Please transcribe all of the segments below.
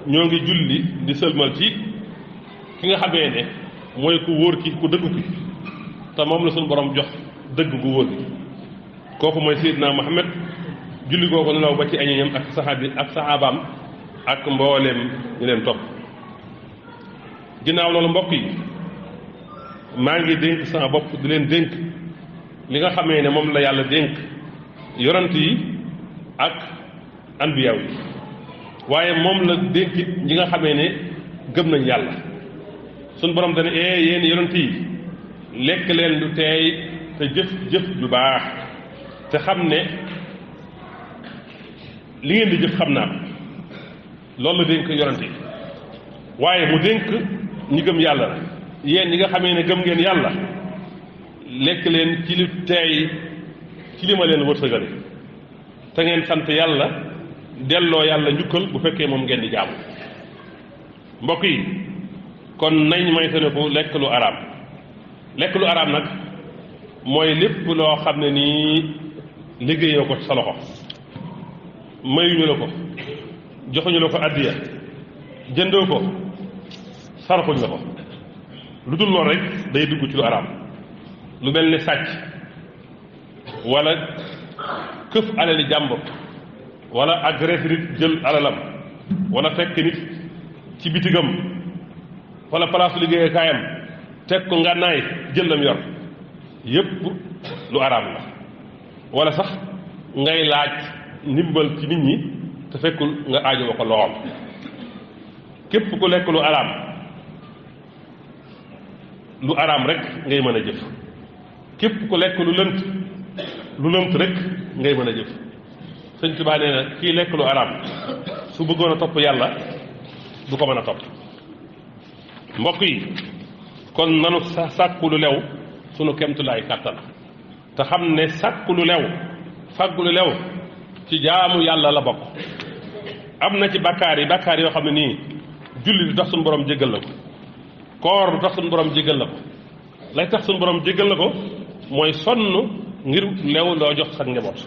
ñoo ngi julli di sëlmal ci ki nga xamee ne mooy ku wóor ki ku dëggu ki te moom la suñu borom jox dëgg gu wóor gi kooku mooy Seydina Muhammad julli googu nelaw ba ci ay ñoñam ak saxaabaam ak mbooleem ñu leen topp ginnaaw loolu mbokk yi maa ngi dénk sama bopp di leen dénk li nga xamee ne moom la yàlla dénk yonent yi ak anbiyaaw yi waaye moom la dénk ñi nga xamee ne gëm nañ yàlla suñ borom dana yéen yonent yi lekk leen lu teey te jëf ju baax te xam ne li ngeen di jëf xam naa ko loolu la dénk yonent yi waaye mu dénk ñi gëm yàlla la yéen ñi nga xamee ne gëm ngeen yàlla lekk leen ci lu teey ci li ma leen wërsëgale te ngeen sant yàlla delloo yàlla njukkal bu fekkee moom ngeen di jaamu mbokk yi kon nañ moytandiku lekk lu araam lekk lu araam nag mooy lépp loo xam ne nii liggéeyoo ko sa loxo mayuñu la ko joxuñu la ko addiya jëndoo ko saraxuñ la ko lu dul loolu rek day dugg ci lu araam lu mel ni sàcc wala këf alali jàmbur wala agresse nit jël alalam wala fekk nit ci bitigam wala palaasu liggéeyukaayam teg ko ngànnaay jël lam yor yépp lu araam la wala sax ngay laaj ndimbal ci nit ñi te fekkul nga aajo wa ko lool képp ku lekk lu araam rek ngay mën a jëf képp ku lekk lu lënt rek ngay mën a jëf sëñ Tuubaa nee na kii lekk lu araam su bëggoon a topp yàlla du ko mën a topp mbokk yi kon nanu sàkku lu lew sunu kemtulaay kàttan te xam ne sàkku lu lew fàggu lu lew ci jaamu yàlla la bokk am na ci bàkkaar yoo xam ne nii julli du tax suñu borom jéggal la ko koor du tax suñu borom jéggal la ko lay tax suñu borom jéggal la ko mooy sonn ngir lew loo jox sa njaboot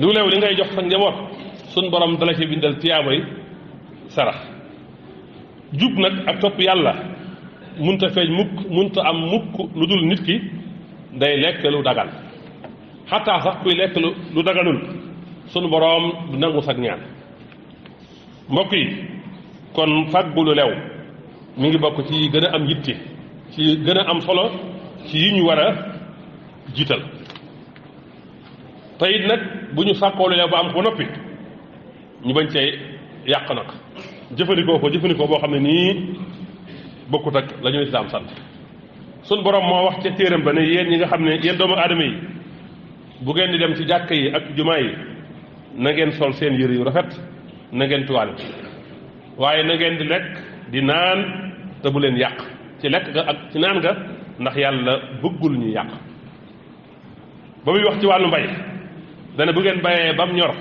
lu lew li ngay jox sa njaboot suñu borom dala ci bindal tiyaabay sarax jub nag ak topp yàlla munta feeñ munta am mukk lu dul nit ki day lekk lu dagal xataa sax kuy lekk lu daganul sunu boroom du nangu sag ñaan mbokk yi kon fàggu lu lew mi ngi bokk ci gën a am yitte ci gën a am solo ci yi ñu war a jiital te it nag bu ñu sàkkoo lu lew ba am ko noppi ñu bañ cee yàq nag jëfandikoo boo xam ne nii bokkut ak la ñu islaam sant sun borom moo wax ca téeram ba ne yéen ñi nga xam ne yéen doomu aadama yi bu ngeen di dem ci jàkka yi ak jumaa yi na ngeen sol seen yëre yu rafet na ngeen tuwaale waaye na ngeen di lekk di naan te bu leen yàq ci lekk ga ak ci naan ga ndax yàlla bëggul ñu yàq ba muy wax ci wàllu mbay dana bu ngeen bayee bam ñor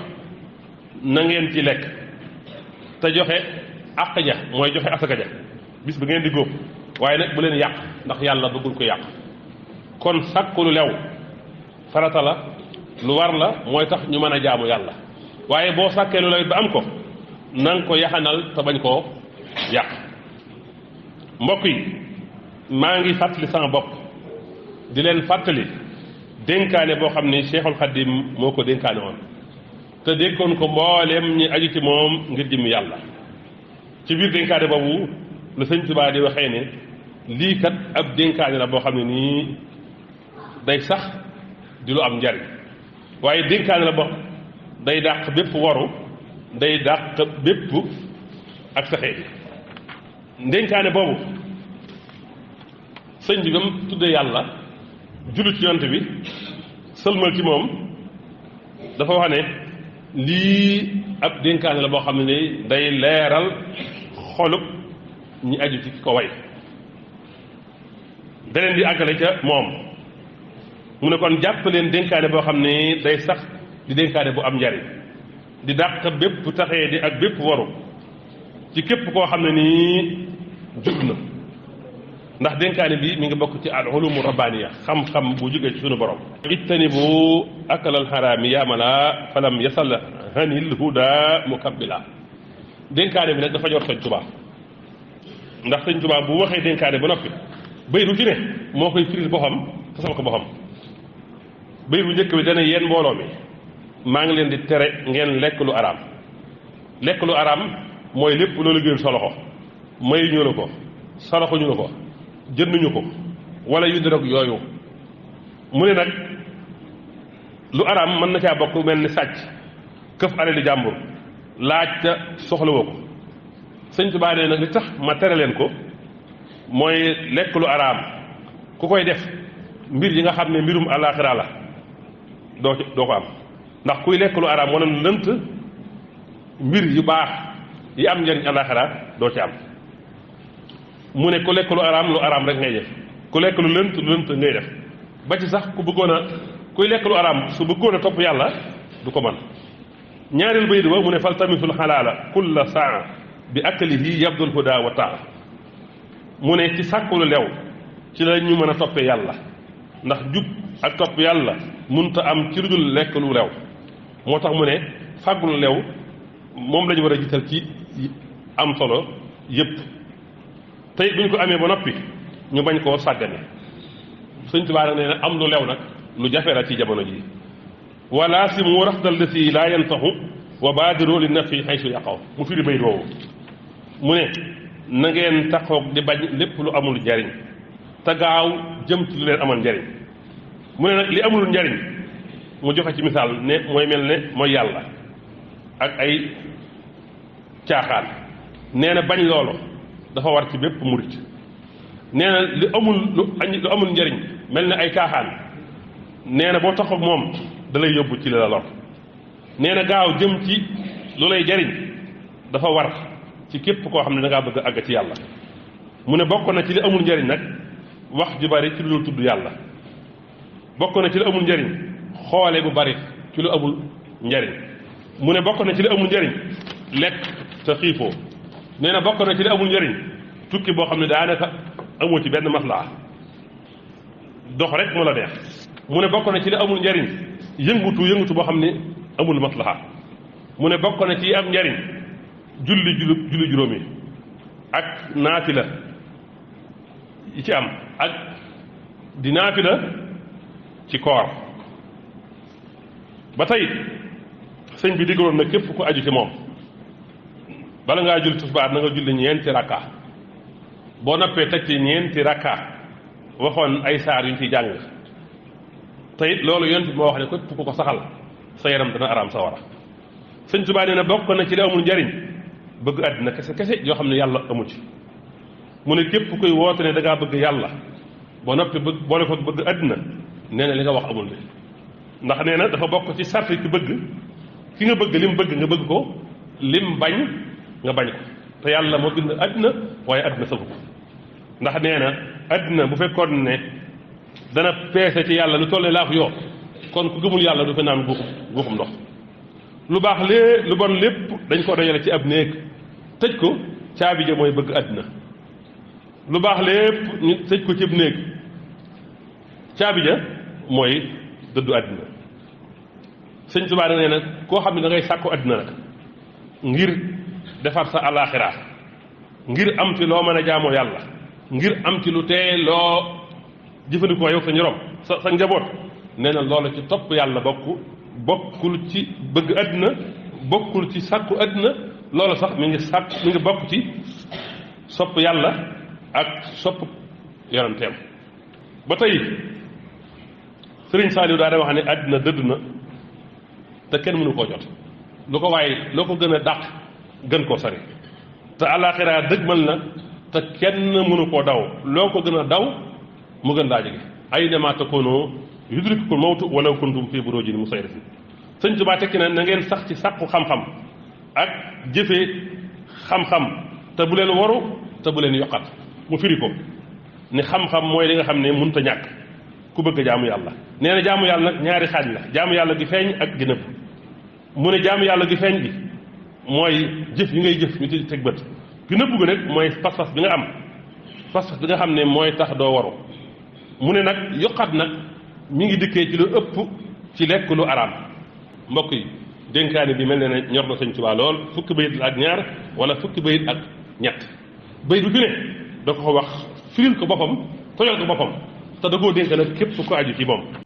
na ngeen ci lekk te joxe àq ja mooy joxe asaka ja bis bu ngeen di góob waaye nag bu leen yàq ndax yàlla bëggul ko yàq kon sàkku lu lew farata la lu war la mooy tax ñu mën a jaamu yàlla waaye boo sàkkee lu lew ba am ko na nga ko yaxanal te bañ koo yàq mbokk yi maa ngi fàttali sama bopp di leen fàttali dénkaane boo xam ni Cheikhul Khadim moo ko dénkaane woon te dénkoon ko mbooleem ñi aju ci moom ngir jëm yàlla ci biir dénkaane boobu la sëñ Tuubaa di waxee ne lii kat ab dénkaane la boo xam ne nii day sax di lu am njariñ waaye dénkaane la boo day dàq bépp waru day dàq bépp ak saxee bi dénkaane boobu sëñ bi ba mu tuddee yàlla jullit ci yonent bi sëlmal ci moom dafa wax ne lii ab dénkaane la boo xam ne ni day leeral xolub ñi aju ci ko way beneen di àggale ca moom mu ne kon jàpp leen dénkaane boo xam ne day sax di dénkaane bu am njariñ di dàq bépp taxee di ak bépp waru ci képp koo xam ne nii jub na ndax dénkaane bi mi ngi bokk ci al ulumu rabbaniya xam-xam bu jógee ci sunu borom ijtanibu akalal xaraami yaamala falam yasal hanil huda mukabbila dénkaane bi nag dafa jot sëñ Tuubaa ndax sëñ Tuubaa bu waxee dénkaane ba noppi bayit bu ci ne moo koy firil boppam fasal ko boppam bayit bu njëkk bi dana yéen mbooloo mi maa ngi leen di tere ngeen lekk lu araam lekk lu araam mooy lépp loolu liggéeyul sa loxo mayuñu la ko saraxuñu la ko jënduñu ko wala yu dirog yooyu mu ne nag lu araam mën na caa bokk mel ni sàcc këf alali jàmbur laaj ca soxlawoo ko sëñ Tuubaa nee nag li tax ma tere leen ko mooy lekk lu araam ku koy def mbir yi nga xam ne mbirum àllaaxira la doo ko am ndax kuy lekk lu araam wala lënt mbir yu baax yi am njëriñ àllaaxira doo ci am mu ne ku lekk lu araam rek ngay def ku lekk lu lënt ngay def ba ci sax kuy lekk lu araam su bëggoon a topp yàlla du ko mën ñaareel bayit ba mu ne fal tamisul xalaala kulla saa bi aklihi yabdul huda wa taa mu ne ci sàkku lu lew ci la ñu mën a toppee yàlla ndax jub ak topp yàlla munta am ci lu dul lekk lu lew moo tax mu ne fàggu lu lew moom lañu war a jiital ci am solo yépp tey bu ñu ko amee ba noppi ñu bañ koo sàggane sëñ Tuubaa nag nee na am lu lew nag lu jafe la ci jamono ji wala si mu rafdal lesi laa yantaxu wa baadiru li nafi xaysu yaqaw mu firi bayit woowu mu ne na ngeen taxoog di bañ lépp lu amul njariñ te gaaw jëm ci lu leen amal njariñ mu ne nag li amul njariñ mu joxe ci misaal ne mooy mel ne mooy yàlla ak ay caaxaan nee na bañ loolu dafa war ci bépp murit nee na lu amul njariñ mel ne ay caaxaan nee na boo taxaw moom da lay yóbbu ci li la lor nee na gaaw jëm ci lu lay jariñ dafa war ci képp koo xam ne da ngaa bëgg a àgg ci yàlla mu ne bokk na ci li amul njariñ nag wax ju bari ci lu dul tudd yàlla bokk na ci li amul njariñ xoole bu bari ci lu amul njariñ mu ne bokk na ci li amul njariñ lekk te xiifoo nee na bokk na ci li amul njariñ tukki boo xam ne daanaka amoo ci benn maslaa dox rek moo la neex mu ne bokk na ci li amul njariñ yëngutu boo xam ne amul maslaha mu ne bokk na ci am njariñ julli juróomi ak naafila yi ci am ak di naafila ci koor ba tey sëñ bi digaloon na képp ku aju ci moom bala ngaa julli tisbaar na nga julli ñeenti rakka boo noppee teg ci ñeenti rakka waxoon ay saar yu ñu ciy jàng te it loolu yonent bi moo wax ne képp ku ko saxal sa yaram dana araam sa wara sëñ Tuubaa nee na bokk na ci li amul njariñ bëgg àddina kese yoo xam ne yàlla amu ci mu ne képp kuy woote ne da ngaa bëgg yàlla boo noppi bëgg boole ko bëgg àddina nee na li nga wax amul de ndax nee na dafa bokk ci sarti ki bëgg ki nga bëgg lim bëgg nga bëgg ko lim bañ nga bañ ko te yàlla moo bind àddina waaye àddina safu ko ndax nee na àddina bu fekkoon ne dana peese ci yàlla lu toll ne laa ko yoo kon ku gëmul yàlla du fi naan guuxum ndox lu baax lu bon lépp dañ ko dajale ci ab néeg tëj ko caabi ja mooy bëgg àddina lu baax lépp ñu tëj ko ci ab néeg caabi ja mooy dëddu àddina sëñ Tuubaa nee na koo xam ne da ngay sàkku àddina nag ngir defar sa alaaxira ngir am ci loo mën a jaamoo yàlla ngir am ci lu tee loo jëfandikoo yow sa ñorom sa njaboot nee na loola ci topp yàlla bokkul ci bëgg àddina bokkul ci sàkku àddina loola sax mi ngi bokk ci sopp yàlla ak sopp yonenteem ba tey Sëriñ Saaliw daa wax ne àddina dëdd na te kenn mënu koo jot lu ko waaye loo ko gën a dàq gën koo sori te àllaaxira dëgmal na te kenn mënu koo daw loo ko gën a daw mu gën laa jege aynama takuunu yudrikkumul mawtu walaw kuntum fii buruujin musayyadatin sëñ Tuubaa tekki na na ngeen sax ci sàkku xam-xam ak jëfe xam-xam te bu leen waru te bu leen yokkat mu firi ko ni xam-xam mooy li nga xam ne mënut a ñàkk ku bëgg jaamu yàlla nee na jaamu yàlla nag ñaari xaaj la jaamu yàlla gi feeñ ak gi nëbb mu ne jaamu yàlla gi feeñ gi mooy jëf yi ngay jëf ñu ci teg bët gi nëbb gi nag mooy pas-pas bi nga am pas-pas bi nga xam ne mooy tax doo waru mu ne nag yokkat nag mi ngi dikkee ci lu ëpp ci lekk lu araam mbokk yi dénkaani bi mel ne ne ñor na Sëñ Tuubaa lool fukki bayit ak ñaar wala fukki bayit ak ñett bayit bu ci ne da ko wax firil ko boppam tojal ko boppam te da koo dénk nag képp ku ko aju ci moom